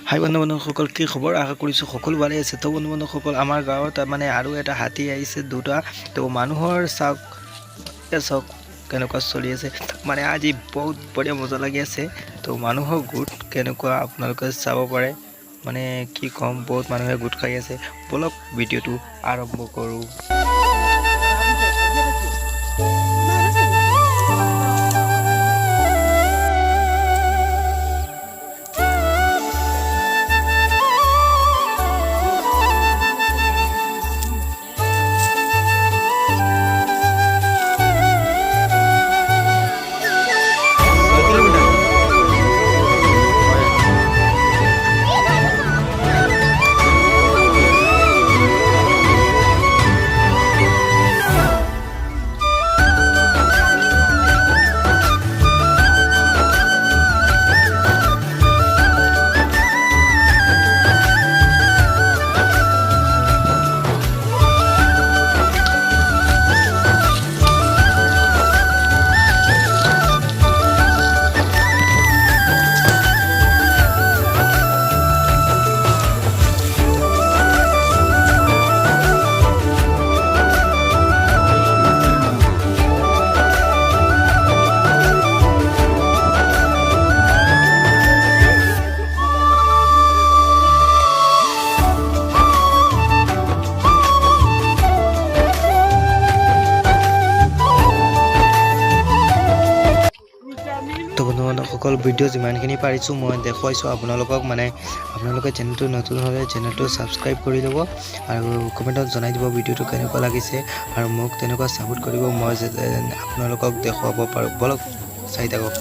হাই বন্ধু-বান্ধৱসকল, কি খবৰ? আশা কৰিছোঁ সকলো ভালে আছে। তো বন্ধু-বান্ধৱসকল, আমাৰ গাঁৱত মানে আৰু এটা হাতী আহিছে, দুটা। তো মানুহৰ চাওক কেনেকুৱা চলি আছে, মানে আজি বহুত বঢ়িয়া মজা লাগি আছে। তো মানুহৰ গোট কেনেকুৱা আপোনালোকে চাব পাৰে, মানে কি ক'ম, বহুত মানুহে গোট খাই আছে। বলক ভিডিঅ'টো আৰম্ভ কৰোঁ। তো বন্ধু-বান্ধৱসকল, ভিডিঅ' যিমানখিনি পাৰিছোঁ মই দেখুৱাইছোঁ আপোনালোকক। মানে আপোনালোকে চেনেলটো নতুন হ'লে চেনেলটো ছাবস্ক্ৰাইব কৰি ল'ব আৰু কমেণ্টত জনাই দিব ভিডিঅ'টো কেনেকুৱা লাগিছে, আৰু মোক তেনেকুৱা ছাপোৰ্ট কৰিব, মই আপোনালোকক দেখুৱাব পাৰোঁ। বলক চাই থাকক।